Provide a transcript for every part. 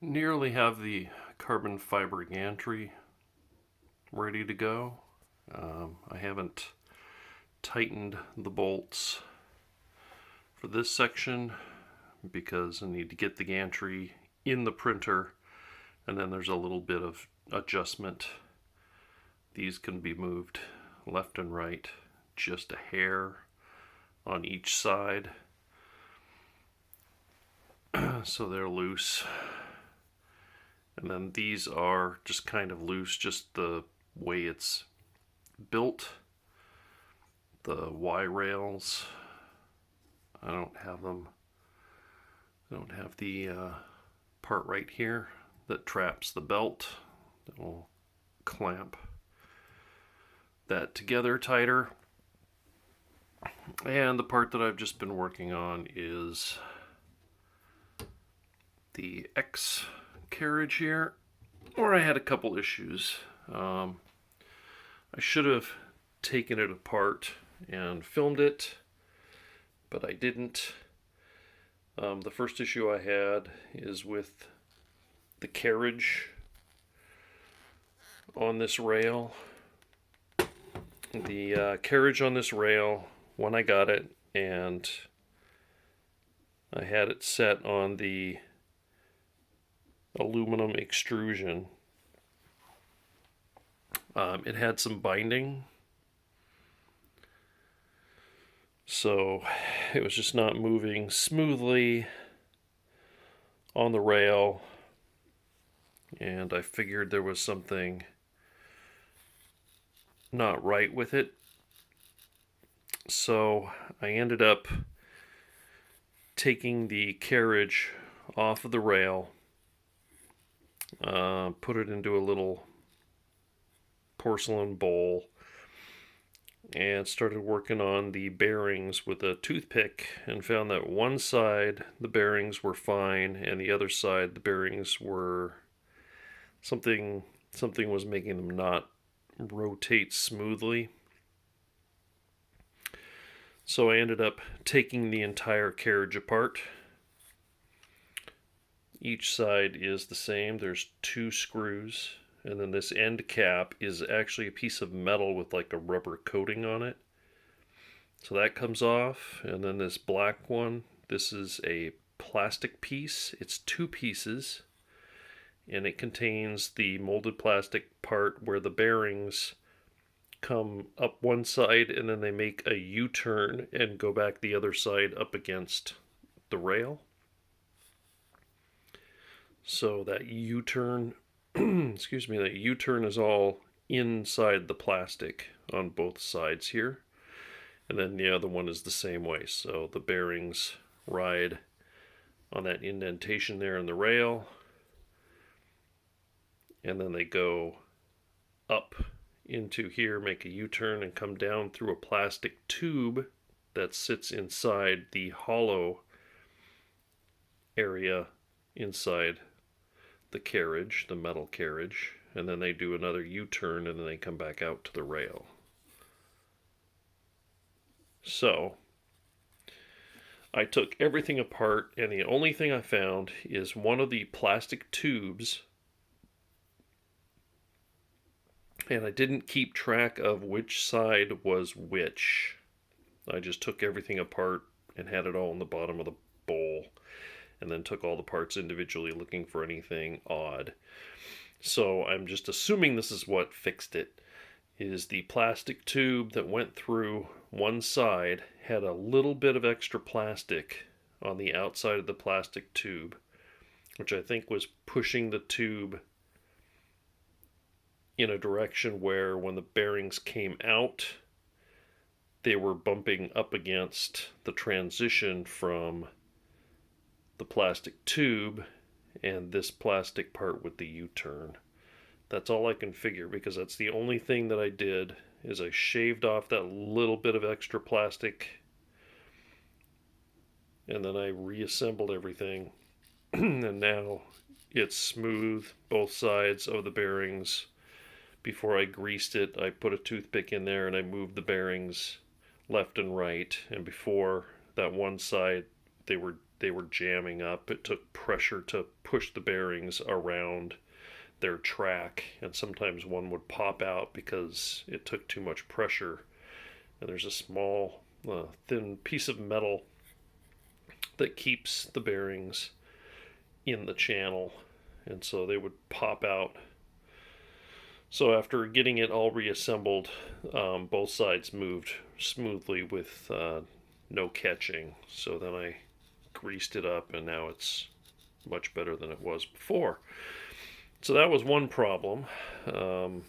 Nearly have the carbon fiber gantry ready to go. I haven't tightened the bolts for this section because I need to get the gantry in the printer, and then there's a little bit of adjustment. These can be moved left and right just a hair on each side, so they're loose. And then these are just kind of loose, just the way it's built. The Y rails, I don't have them. I don't have the part right here that traps the belt that will clamp that together tighter. And the part that I've just been working on is the X carriage here, where I had a couple issues. I should have taken it apart and filmed it, but I didn't. The first issue I had is with the carriage on this rail. The carriage on this rail, when I got it, and I had it set on the aluminum extrusion, it had some binding, so it was just not moving smoothly on the rail, and I figured there was something not right with it. So I ended up taking the carriage off of the rail, put it into a little porcelain bowl, and started working on the bearings with a toothpick, and found that one side the bearings were fine, and the other side the bearings were something was making them not rotate smoothly. So I ended up taking the entire carriage apart. Each side is the same. There's 2 screws, and then this end cap is actually a piece of metal with like a rubber coating on it. So that comes off, and then this black one, this is a plastic piece. It's 2 pieces, and it contains the molded plastic part where the bearings come up one side and then they make a U-turn and go back the other side up against the rail. So that U-turn, excuse me, that U-turn is all inside the plastic on both sides here. And then the other one is the same way. So the bearings ride on that indentation there in the rail, and then they go up into here, make a U-turn, and come down through a plastic tube that sits inside the hollow area inside the carriage, the metal carriage, and then they do another U-turn, and then they come back out to the rail. So I took everything apart, and the only thing I found is one of the plastic tubes, and I didn't keep track of which side was which. I just took everything apart and had it all in the bottom of the bowl, and then took all the parts individually looking for anything odd. So I'm just assuming this is what fixed it, is the plastic tube that went through one side had a little bit of extra plastic on the outside of the plastic tube, which I think was pushing the tube in a direction where when the bearings came out, they were bumping up against the transition from the plastic tube and this plastic part with the U-turn. That's all I can figure, because that's the only thing that I did, is I shaved off that little bit of extra plastic, and then I reassembled everything, and now it's smooth, both sides of the bearings. Before I greased it, I put a toothpick in there and I moved the bearings left and right, and before that one side they they were jamming up. It took pressure to push the bearings around their track, and sometimes one would pop out because it took too much pressure. And there's a small, thin piece of metal that keeps the bearings in the channel, and so they would pop out. So after getting it all reassembled, both sides moved smoothly with no catching. So then I greased it up, and now it's much better than it was before. So that was one problem, and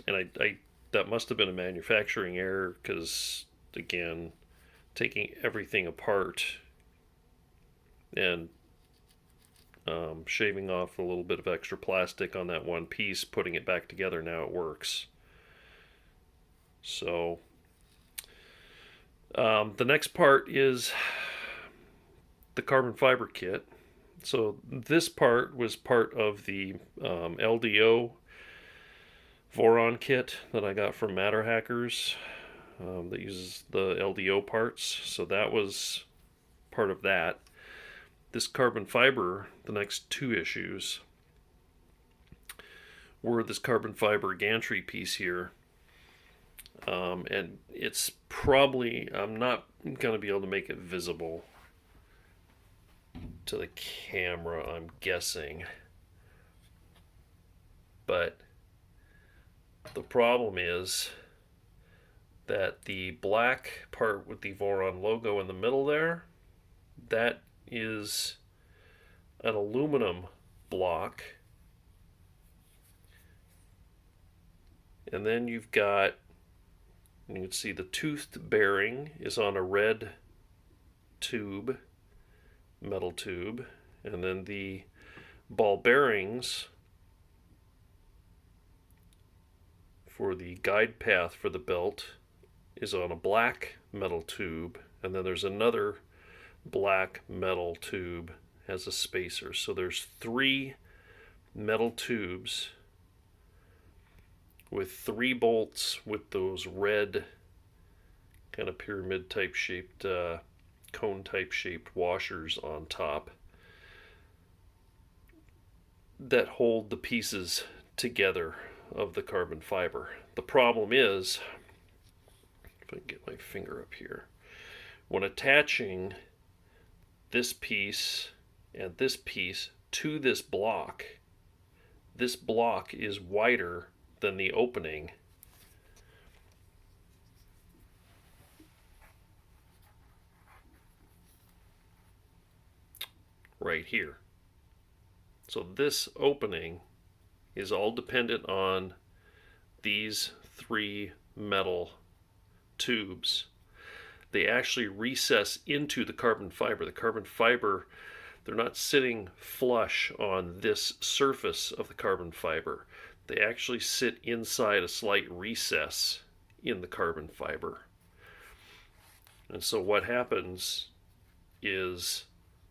I that must have been a manufacturing error, because again, taking everything apart and shaving off a little bit of extra plastic on that one piece, putting it back together, now it works. So the next part is the carbon fiber kit. So this part was part of the LDO Voron kit that I got from Matter Hackers that uses the LDO parts. So that was part of that. This carbon fiber, the next two issues, were this carbon fiber gantry piece here. And it's probably, I'm not going to be able to make it visible to the camera, I'm guessing. But the problem is that the black part with the Voron logo in the middle there, that is an aluminum block. And then you've got, you can see the toothed bearing is on a red tube, metal tube, and then the ball bearings for the guide path for the belt is on a black metal tube, and then there's another black metal tube as a spacer. So there's three metal tubes with three bolts with those red kind of pyramid type shaped, cone type shaped washers on top that hold the pieces together of the carbon fiber. The problem is, if I can get my finger up here, when attaching this piece and this piece to this block is wider than the opening right here. So this opening is all dependent on these three metal tubes. They actually recess into the carbon fiber. The carbon fiber, they're not sitting flush on this surface of the carbon fiber. They actually sit inside a slight recess in the carbon fiber. And so what happens is,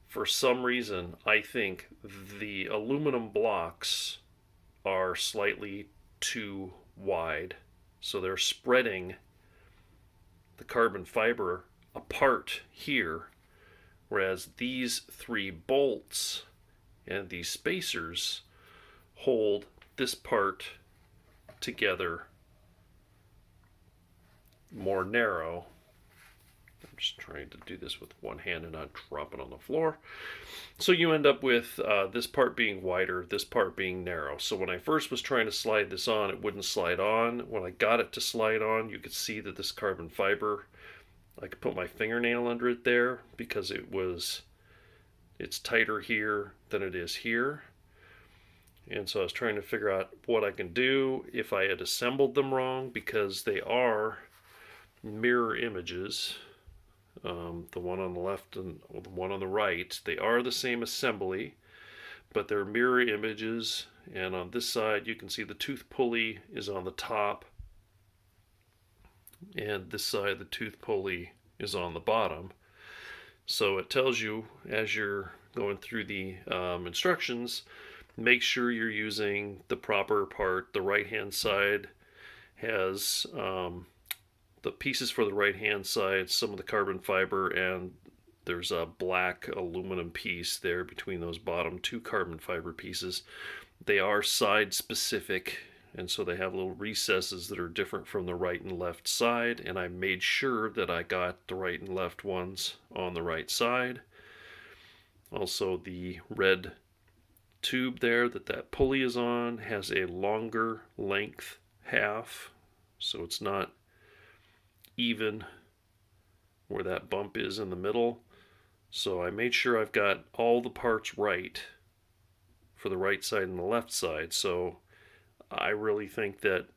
for some reason, I think the aluminum blocks are slightly too wide. So they're spreading the carbon fiber apart here, whereas these three bolts and these spacers hold this part together more narrow. I'm just trying to do this with one hand and not drop it on the floor. So you end up with this part being wider, this part being narrow. So when I first was trying to slide this on, it wouldn't slide on. When I got it to slide on, you could see that this carbon fiber, I could put my fingernail under it there because it's tighter here than it is here. And so I was trying to figure out what I can do if I had assembled them wrong, because they are mirror images. The one on the left and the one on the right, they are the same assembly, but they're mirror images. And on this side, you can see the tooth pulley is on the top, and this side, the tooth pulley is on the bottom. So it tells you, as you're going through the instructions, make sure you're using the proper part. The right hand side has the pieces for the right hand side, some of the carbon fiber, and there's a black aluminum piece there between those bottom two carbon fiber pieces. They are side specific, and so they have little recesses that are different from the right and left side, and I made sure that I got the right and left ones on the right side. Also, the red tube there that pulley is on has a longer length half, so it's not even where that bump is in the middle. So I made sure I've got all the parts right for the right side and the left side. So I really think that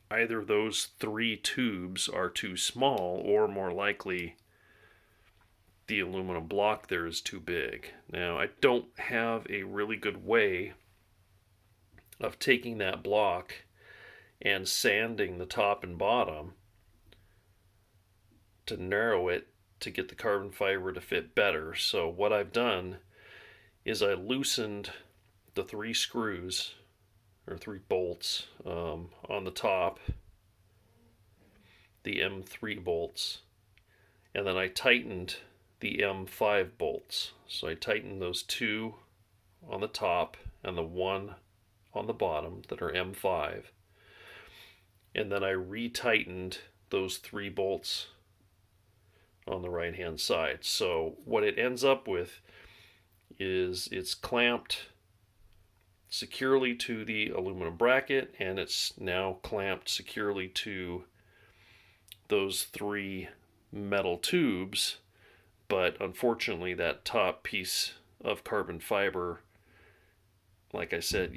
either of those three tubes are too small, or more likely the aluminum block there is too big. Now, I don't have a really good way of taking that block and sanding the top and bottom to narrow it to get the carbon fiber to fit better. So what I've done is I loosened the 3 screws or 3 bolts on the top, the M3 bolts, and then I tightened the M5 bolts. So I tightened those 2 on the top and the 1 on the bottom that are M5, and then I retightened those 3 bolts on the right hand side. So what it ends up with is it's clamped securely to the aluminum bracket, and it's now clamped securely to those 3 metal tubes. But unfortunately, that top piece of carbon fiber, like I said,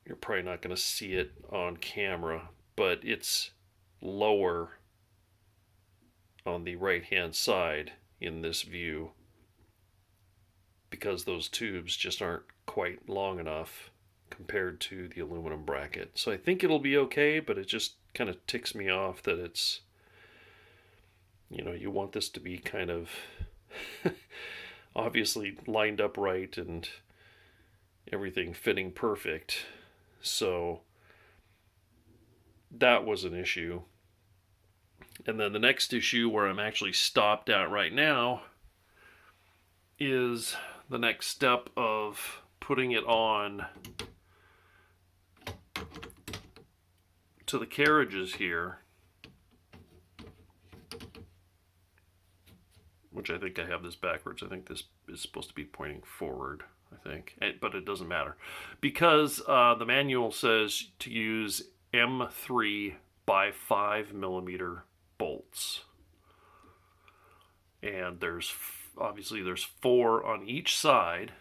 you're probably not going to see it on camera, but it's lower on the right hand side in this view because those tubes just aren't quite long enough compared to the aluminum bracket. So I think it'll be okay, but it just kind of ticks me off that it's, you want this to be kind of obviously lined up right and everything fitting perfect. So that was an issue. And then the next issue, where I'm actually stopped at right now, is the next step of putting it on to the carriages here, which I think I have this backwards. I think this is supposed to be pointing forward, but it doesn't matter, because the manual says to use M3 by 5 millimeter bolts, and there's 4 on each side,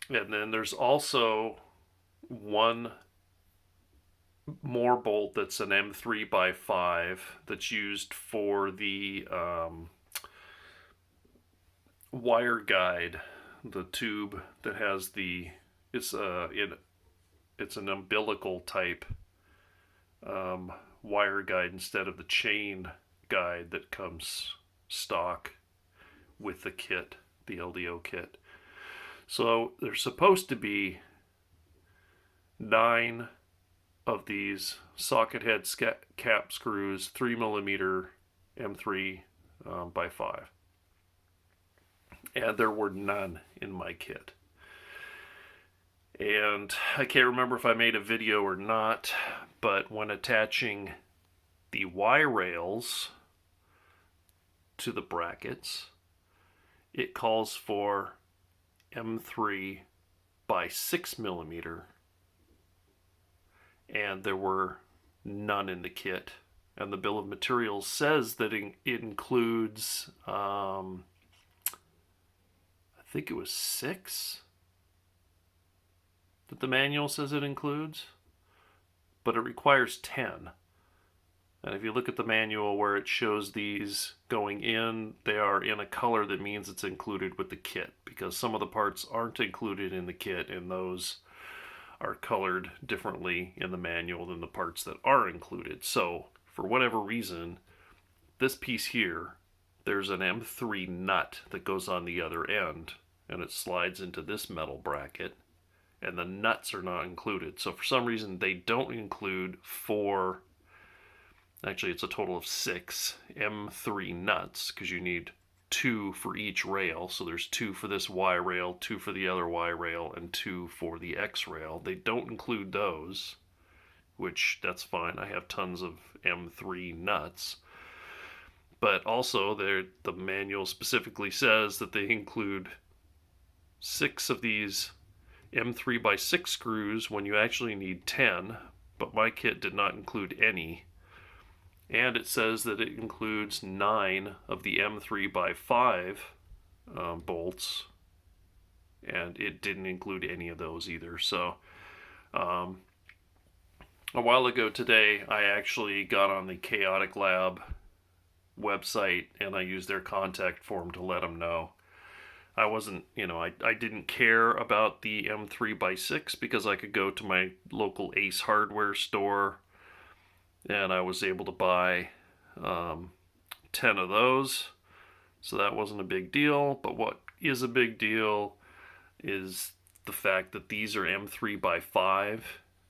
and then there's also 1 more bolt that's an M3 by 5 that's used for the wire guide, the tube that has it's an umbilical type wire guide instead of the chain guide that comes stock with the kit, the LDO kit. So there's supposed to be 9 of these socket head cap screws, 3 millimeter M3 by 5, and there were none in my kit. And I can't remember if I made a video or not, but when attaching the Y rails to the brackets, it calls for M3 by 6 millimeter, and there were none in the kit. And the bill of materials says that it includes, I think it was 6 that the manual says it includes, but it requires 10. And if you look at the manual where it shows these going in, they are in a color that means it's included with the kit, because some of the parts aren't included in the kit, and those are colored differently in the manual than the parts that are included. So for whatever reason, this piece here, there's an M3 nut that goes on the other end, and it slides into this metal bracket, and the nuts are not included. So for some reason, they don't include 4, actually it's a total of 6 M3 nuts, because you need 2 for each rail. So there's 2 for this Y rail, 2 for the other Y rail, and 2 for the X rail. They don't include those, which that's fine. I have tons of M3 nuts. But also, the manual specifically says that they include 6 of these M3x6 screws when you actually need 10, but my kit did not include any. And it says that it includes 9 of the M3x5 bolts, and it didn't include any of those either. So a while ago today, I actually got on the Chaotic Lab website and I used their contact form to let them know. I wasn't, I didn't care about the M3x6 because I could go to my local Ace Hardware store and I was able to buy 10 of those. So that wasn't a big deal. But what is a big deal is the fact that these are M3x5.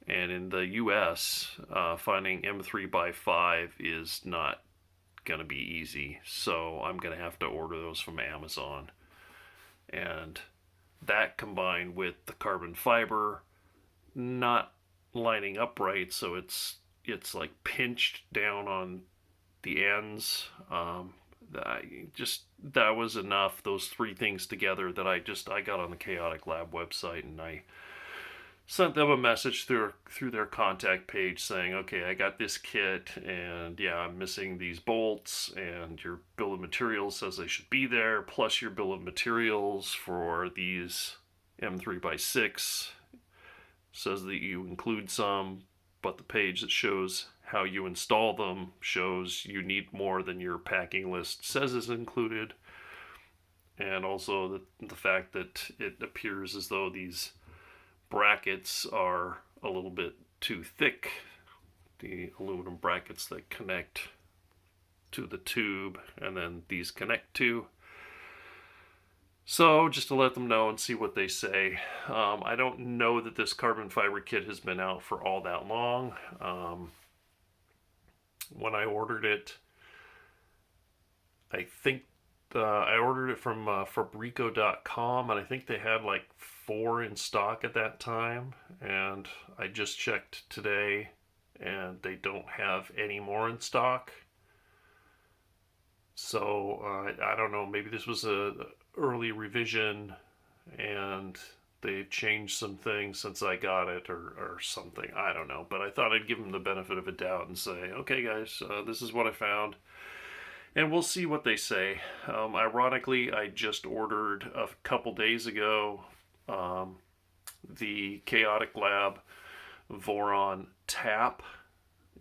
And in the US, finding M3x5 is not going to be easy. So I'm going to have to order those from Amazon. And that combined with the carbon fiber not lining up right, so it's like pinched down on the ends. That was enough. Those 3 things together that I got on the Chaotic Lab website and I sent them a message through their contact page saying, okay, I got this kit and yeah, I'm missing these bolts and your bill of materials says they should be there, plus your bill of materials for these M3x6 says that you include some, but the page that shows how you install them shows you need more than your packing list says is included. And also the fact that it appears as though these brackets are a little bit too thick, the aluminum brackets that connect to the tube and then these connect to. So just to let them know and see what they say. I don't know that this carbon fiber kit has been out for all that long. When I ordered it, I think I ordered it from Fabrico.com, and I think they had like 4 in stock at that time. And I just checked today, and they don't have any more in stock. So I don't know. Maybe this was a early revision, and they've changed some things since I got it, or something. I don't know. But I thought I'd give them the benefit of a doubt and say, okay, guys, this is what I found. And we'll see what they say. Ironically, I just ordered a couple days ago the Chaotic Lab Voron tap.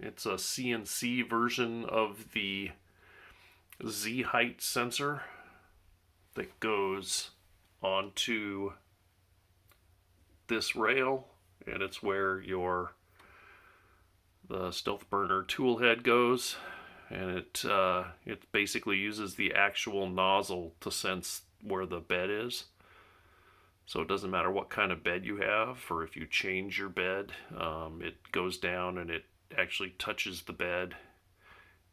It's a CNC version of the Z height sensor that goes onto this rail, and it's where the stealth burner tool head goes. And it basically uses the actual nozzle to sense where the bed is. So it doesn't matter what kind of bed you have, or if you change your bed, it goes down and it actually touches the bed,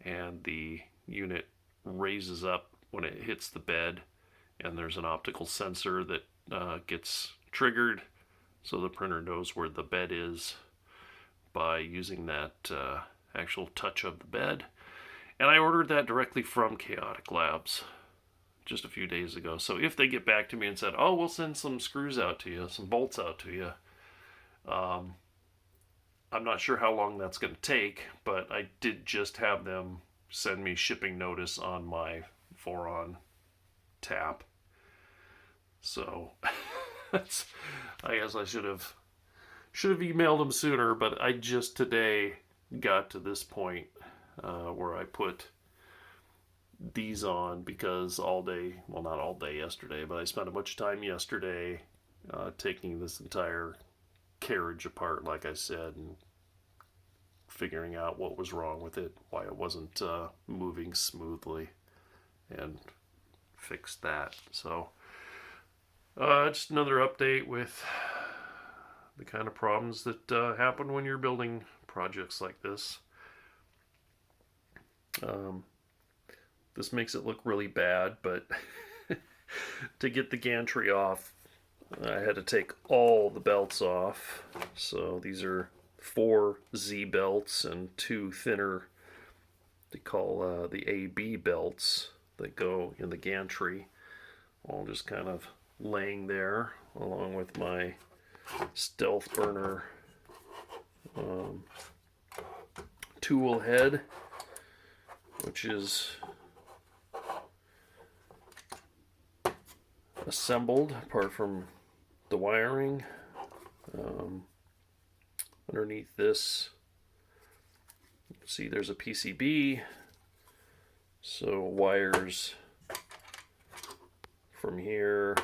and the unit raises up when it hits the bed, and there's an optical sensor that gets triggered, so the printer knows where the bed is by using that actual touch of the bed. And I ordered that directly from Chaotic Labs just a few days ago. So if they get back to me and said, oh, we'll send some screws out to you, some bolts out to you, I'm not sure how long that's going to take, but I did just have them send me shipping notice on my Voron tap. So I guess I should have emailed them sooner, but I just today got to this point where I put these on because all day, well, not all day yesterday, but I spent a bunch of time yesterday taking this entire carriage apart, like I said, and figuring out what was wrong with it, why it wasn't moving smoothly, and fixed that. So just another update with the kind of problems that happen when you're building projects like this. this makes it look really bad, but to get the gantry off, I had to take all the belts off. So these are 4 Z belts and 2 thinner, they call the AB belts that go in the gantry, all just kind of laying there along with my stealth burner tool head, which is assembled apart from the wiring. Underneath this, see there's a PCB, so wires from here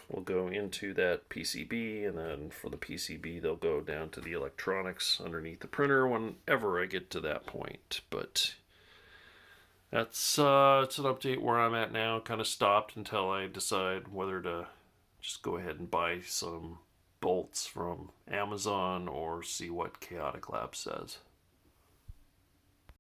will go into that PCB, and then for the PCB they'll go down to the electronics underneath the printer whenever I get to that point. But that's it's an update where I'm at now. Kind of stopped until I decide whether to just go ahead and buy some bolts from Amazon or see what Chaotic Lab says.